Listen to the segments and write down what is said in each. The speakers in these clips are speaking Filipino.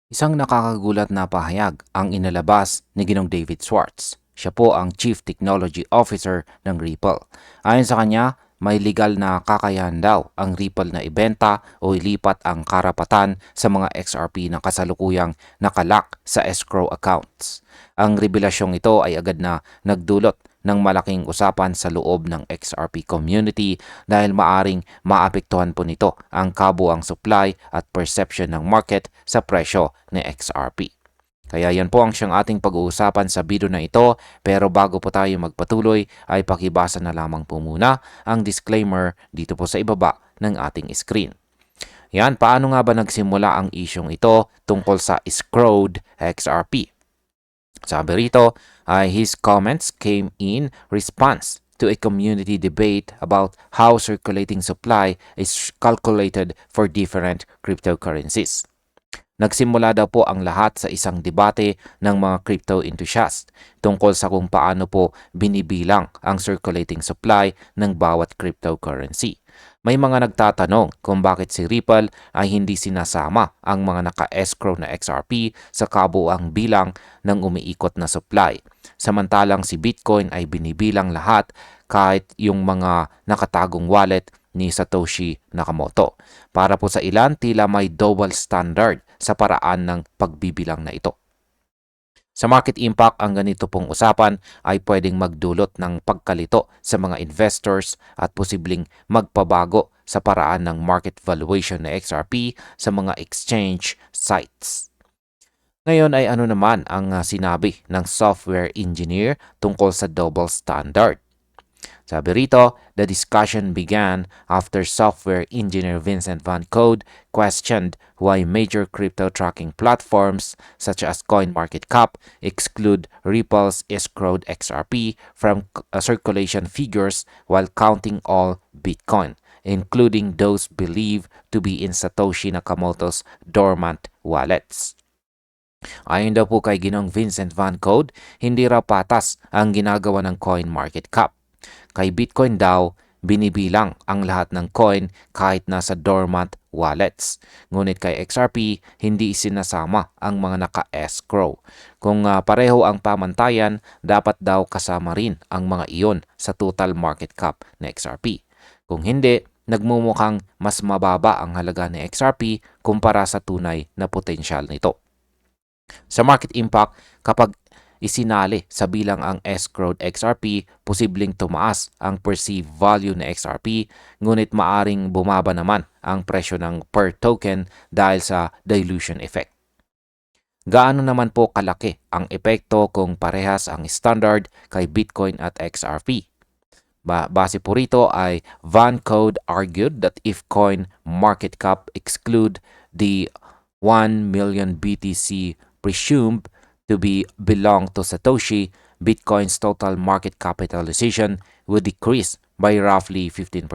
Isang nakakagulat na pahayag ang inalabas ni Ginong David Schwartz. Siya po ang Chief Technology Officer ng Ripple. Ayon sa kanya, may legal na kakayahan daw ang Ripple na ibenta o ilipat ang karapatan sa mga XRP na kasalukuyang nakalak sa escrow accounts. Ang revelasyong ito ay agad na nagdulot ng malaking usapan sa loob ng XRP community dahil maaring maapektuhan po nito ang kabuang supply at perception ng market sa presyo ni XRP. Kaya yan po ang siyang ating pag-uusapan sa video na ito, pero bago po tayo magpatuloy ay pakibasa na lamang po muna ang disclaimer dito po sa ibaba ng ating screen. Yan, paano nga ba nagsimula ang isyong ito tungkol sa escrowed XRP? Sabi rito ay his comments came in response to a community debate about how circulating supply is calculated for different cryptocurrencies. Nagsimula daw po ang lahat sa isang debate ng mga crypto enthusiasts tungkol sa kung paano po binibilang ang circulating supply ng bawat cryptocurrency. May mga nagtatanong kung bakit si Ripple ay hindi sinasama ang mga naka-escrow na XRP sa kabuuang bilang ng umiikot na supply. Samantalang si Bitcoin ay binibilang lahat kahit yung mga nakatagong wallet ni Satoshi Nakamoto. Para po sa ilan, tila may double standard sa paraan ng pagbibilang na ito. Sa market impact, ang ganito pong usapan ay pwedeng magdulot ng pagkalito sa mga investors at posibleng magpabago sa paraan ng market valuation ng XRP sa mga exchange sites. Ngayon ay ano naman ang sinabi ng software engineer tungkol sa double standard? Sabi rito, the discussion began after software engineer Vincent Van Code questioned why major crypto tracking platforms such as CoinMarketCap exclude Ripple's escrowed XRP from circulation figures while counting all Bitcoin, including those believed to be in Satoshi Nakamoto's dormant wallets. Ayon daw po kay Ginong Vincent Van Code, hindi raw patas ang ginagawa ng CoinMarketCap. Kay Bitcoin daw, binibilang ang lahat ng coin kahit nasa dormant wallets. Ngunit kay XRP, hindi sinasama ang mga naka-escrow. Kung pareho ang pamantayan, dapat daw kasama rin ang mga iyon sa total market cap na XRP. Kung hindi, nagmumukhang mas mababa ang halaga ni XRP kumpara sa tunay na potensyal nito. Sa market impact, kapag isinali sa bilang ang escrowed XRP, posibleng tumaas ang perceived value ng XRP, ngunit maaring bumaba naman ang presyo ng per token dahil sa dilution effect. Gaano naman po kalaki ang epekto kung parehas ang standard kay Bitcoin at XRP? Base po rito ay Van Code argued that if coin market cap exclude the 1 million BTC presumed to belong to Satoshi, Bitcoin's total market capitalization would decrease by roughly 15%.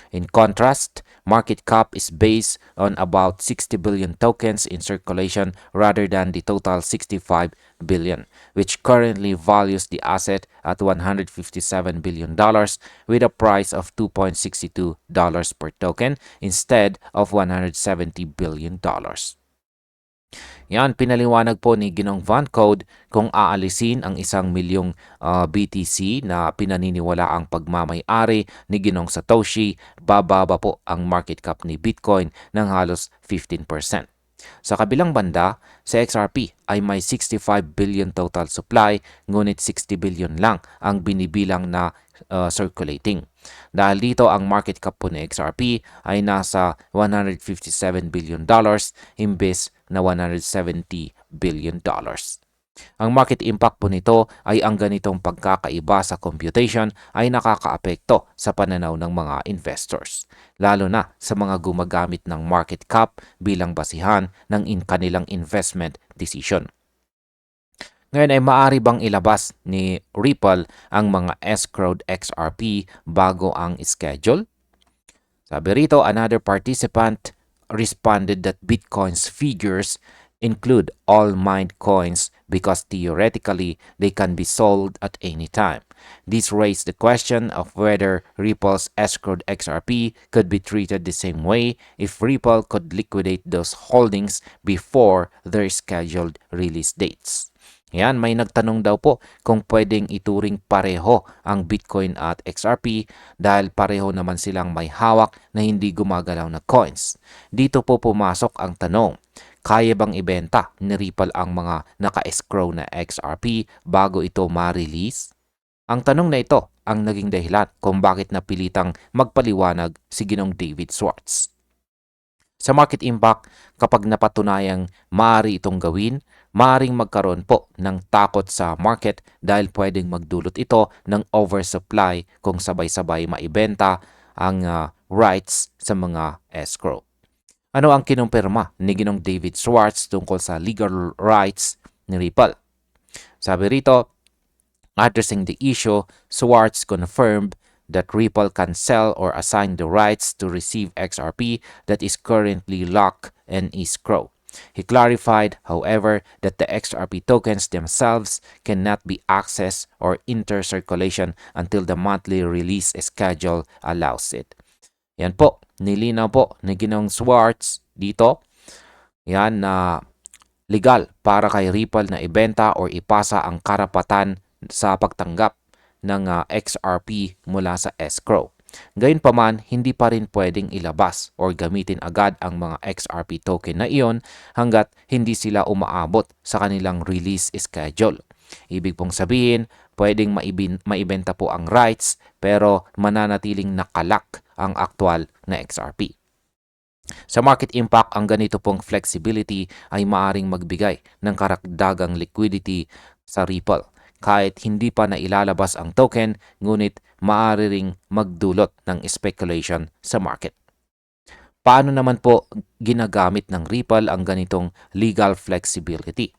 In contrast, market cap is based on about 60 billion tokens in circulation rather than the total 65 billion, which currently values the asset at $157 billion with a price of $2.62 per token instead of $170 billion. Yan, pinaliwanag po ni Ginong Van Code kung aalisin ang 1 milyong BTC na pinaniniwala ang pagmamay-ari ni Ginong Satoshi, bababa po ang market cap ni Bitcoin ng halos 15%. Sa kabilang banda, sa XRP ay may 65 billion total supply, ngunit 60 billion lang ang binibilang na circulating. Dahil dito ang market cap po ni XRP ay nasa $157 billion imbes na $170 billion. Ang market impact po nito ay ang ganitong pagkakaiba sa computation ay nakakaapekto sa pananaw ng mga investors, lalo na sa mga gumagamit ng market cap bilang basihan ng kanilang investment decision. Ngayon ay maaari bang ilabas ni Ripple ang mga escrowed XRP bago ang schedule? Sabi rito, another participant responded that Bitcoin's figures include all mined coins because theoretically they can be sold at any time. This raised the question of whether Ripple's escrowed XRP could be treated the same way if Ripple could liquidate those holdings before their scheduled release dates. Yan, may nagtanong daw po kung pwedeng ituring pareho ang Bitcoin at XRP dahil pareho naman silang may hawak na hindi gumagalaw na coins. Dito po pumasok ang tanong, kaya bang ibenta ni Ripple ang mga naka-escrow na XRP bago ito ma-release? Ang tanong na ito ang naging dahilan kung bakit napilitang magpaliwanag si Ginong David Schwartz. Sa market impact, kapag napatunayang maaari itong gawin, maaaring magkaroon po ng takot sa market dahil pwedeng magdulot ito ng oversupply kung sabay-sabay maibenta ang rights sa mga escrow. Ano ang kinumpirma ni Ginong David Schwartz tungkol sa legal rights ni Ripple? Sabi rito, addressing the issue, Schwartz confirmed that Ripple can sell or assign the rights to receive XRP that is currently locked in escrow. He clarified, however, that the XRP tokens themselves cannot be accessed or enter circulation until the monthly release schedule allows it. Yan po, nilinaw po ni Ginong Schwartz dito. Yan na legal para kay Ripple na ibenta or ipasa ang karapatan sa pagtanggap ng XRP mula sa escrow. Gayunpaman, hindi pa rin pwedeng ilabas or gamitin agad ang mga XRP token na iyon hanggat hindi sila umaabot sa kanilang release schedule. Ibig pong sabihin, pwedeng maibenta po ang rights pero mananatiling nakalak ang aktual na XRP. Sa market impact, ang ganito pong flexibility ay maaring magbigay ng karagdagang liquidity sa Ripple. Kahit hindi pa nailalabas ang token, ngunit maaari ring magdulot ng speculation sa market. Paano naman po ginagamit ng Ripple ang ganitong legal flexibility?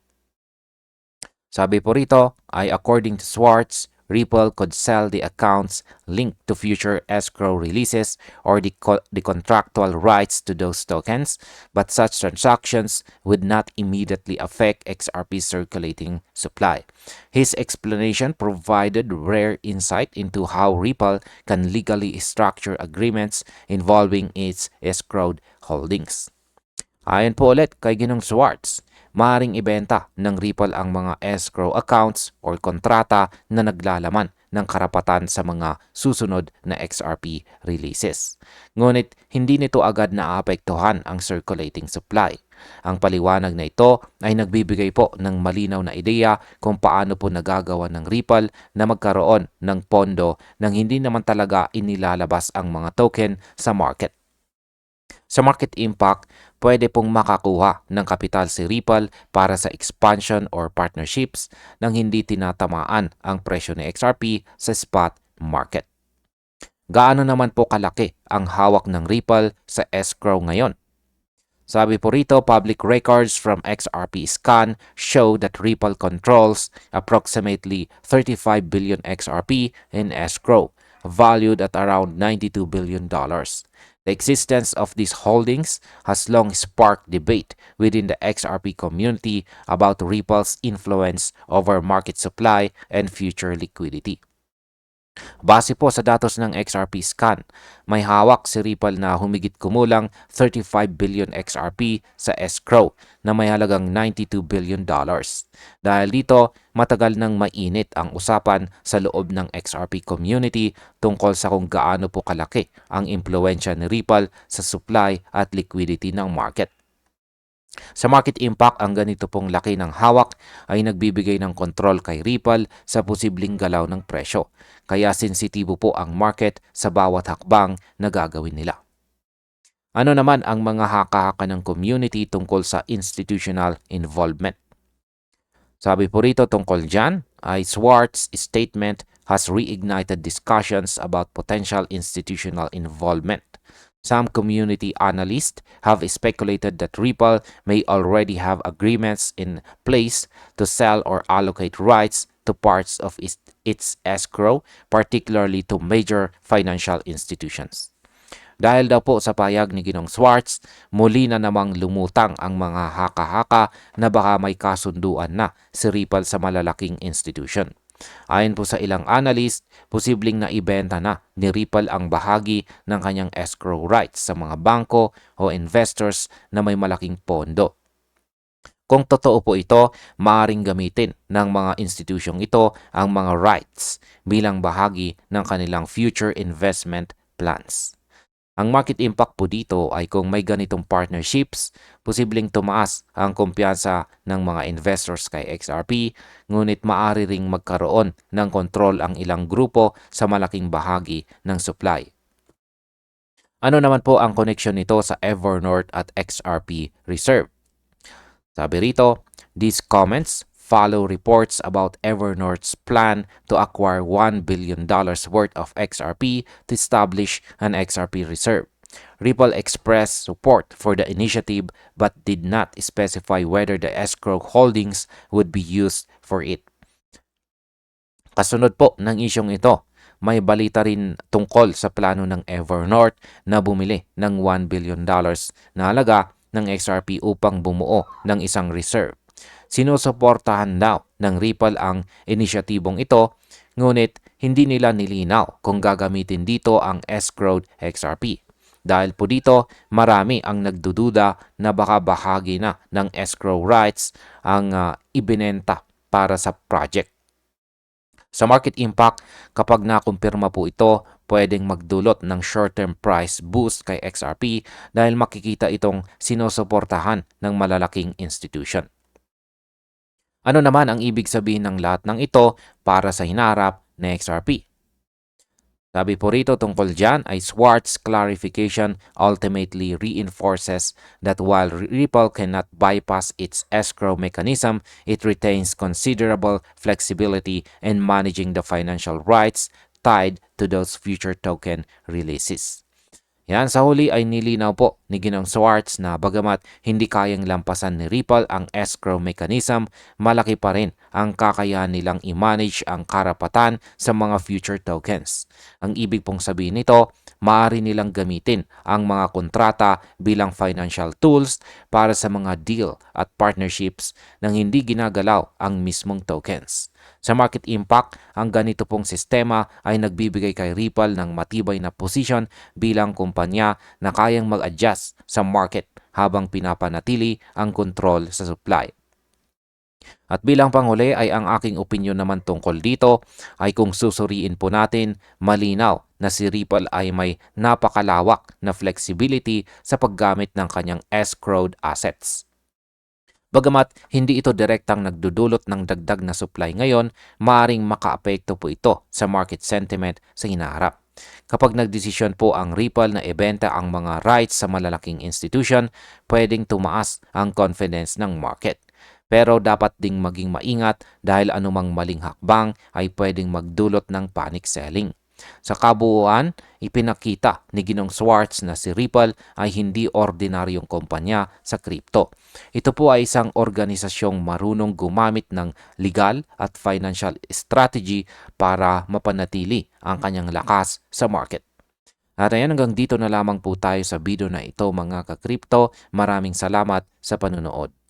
Sabi po rito ay according to Schwartz, Ripple could sell the accounts linked to future escrow releases or the contractual rights to those tokens, but such transactions would not immediately affect XRP's circulating supply. His explanation provided rare insight into how Ripple can legally structure agreements involving its escrowed holdings. Ayon po ulit kay Ginong Schwartz, maaaring ibenta ng Ripple ang mga escrow accounts or kontrata na naglalaman ng karapatan sa mga susunod na XRP releases. Ngunit hindi nito agad naapektuhan ang circulating supply. Ang paliwanag na ito ay nagbibigay po ng malinaw na ideya kung paano po nagagawa ng Ripple na magkaroon ng pondo nang hindi naman talaga inilalabas ang mga token sa market. Sa market impact, pwede pong makakuha ng kapital si Ripple para sa expansion or partnerships nang hindi tinatamaan ang presyo ni XRP sa spot market. Gaano naman po kalaki ang hawak ng Ripple sa escrow ngayon? Sabi po rito, public records from XRP Scan show that Ripple controls approximately 35 billion XRP in escrow, valued at around $92 billion. The existence of these holdings has long sparked debate within the XRP community about Ripple's influence over market supply and future liquidity. Base po sa datos ng XRP Scan, may hawak si Ripple na humigit kumulang 35 billion XRP sa escrow na may halagang $92 billion. Dahil dito, matagal nang mainit ang usapan sa loob ng XRP community tungkol sa kung gaano po kalaki ang impluwensya ni Ripple sa supply at liquidity ng market. Sa market impact, ang ganito pong laki ng hawak ay nagbibigay ng kontrol kay Ripple sa posibleng galaw ng presyo. Kaya sensitibo po ang market sa bawat hakbang na gagawin nila. Ano naman ang mga haka-haka ng community tungkol sa institutional involvement? Sabi po rito tungkol dyan, ay Schwartz's statement has reignited discussions about potential institutional involvement. Some community analysts have speculated that Ripple may already have agreements in place to sell or allocate rights to parts of its escrow, particularly to major financial institutions. Dahil daw po sa payag ni Ginong Swartz, muli na namang lumutang ang mga haka-haka na baka may kasunduan na si Ripple sa malalaking institution. Ayon po sa ilang analyst, posibleng naibenta na ni Ripple ang bahagi ng kanyang escrow rights sa mga bangko o investors na may malaking pondo. Kung totoo po ito, maaaring gamitin ng mga institusyong ito ang mga rights bilang bahagi ng kanilang future investment plans. Ang market impact po dito ay kung may ganitong partnerships, posibleng tumaas ang kumpiyansa ng mga investors kay XRP, ngunit maaari ring magkaroon ng kontrol ang ilang grupo sa malaking bahagi ng supply. Ano naman po ang connection nito sa Evernorth at XRP Reserve? Sabi rito, these comments follow reports about Evernorth's plan to acquire $1 billion worth of XRP to establish an XRP reserve. Ripple expressed support for the initiative but did not specify whether the escrow holdings would be used for it. Kasunod po ng isyong ito, may balita rin tungkol sa plano ng Evernorth na bumili ng $1 billion na halaga ng XRP upang bumuo ng isang reserve. Sinusuportahan daw ng Ripple ang inisyatibong ito, ngunit hindi nila nilinaw kung gagamitin dito ang escrowed XRP. Dahil po dito, marami ang nagdududa na baka bahagi na ng escrow rights ang ibinenta para sa project. Sa market impact, kapag nakumpirma po ito, pwedeng magdulot ng short-term price boost kay XRP dahil makikita itong sinusuportahan ng malalaking institution. Ano naman ang ibig sabihin ng lahat ng ito para sa hinarap na XRP? Sabi po rito tungkol dyan ay Swartz clarification ultimately reinforces that while Ripple cannot bypass its escrow mechanism, it retains considerable flexibility in managing the financial rights tied to those future token releases. Yan, sa huli ay nilinaw po ni Ginong Swartz na bagamat hindi kayang lampasan ni Ripple ang escrow mechanism, malaki pa rin ang kakayahan nilang i-manage ang karapatan sa mga future tokens. Ang ibig pong sabihin nito, maaari nilang gamitin ang mga kontrata bilang financial tools para sa mga deal at partnerships nang hindi ginagalaw ang mismong tokens. Sa market impact, ang ganito pong sistema ay nagbibigay kay Ripple ng matibay na posisyon bilang kumpanya na kayang mag-adjust sa market habang pinapanatili ang kontrol sa supply. At bilang panghuli ay ang aking opinyon naman tungkol dito ay kung susuriin po natin, malinaw na si Ripple ay may napakalawak na flexibility sa paggamit ng kanyang escrowed assets. Bagamat hindi ito direktang nagdudulot ng dagdag na supply ngayon, maaaring makaapekto po ito sa market sentiment sa hinaharap. Kapag nagdesisyon po ang Ripple na ibenta ang mga rights sa malalaking institution, pwedeng tumaas ang confidence ng market. Pero dapat ding maging maingat dahil anumang maling hakbang ay pwedeng magdulot ng panic selling. Sa kabuuan, ipinakita ni Ginong Swartz na si Ripple ay hindi ordinaryong kumpanya sa crypto. Ito po ay isang organisasyong marunong gumamit ng legal at financial strategy para mapanatili ang kanyang lakas sa market. At ayan, hanggang dito na lamang po tayo sa video na ito mga ka-crypto. Maraming salamat sa panunood.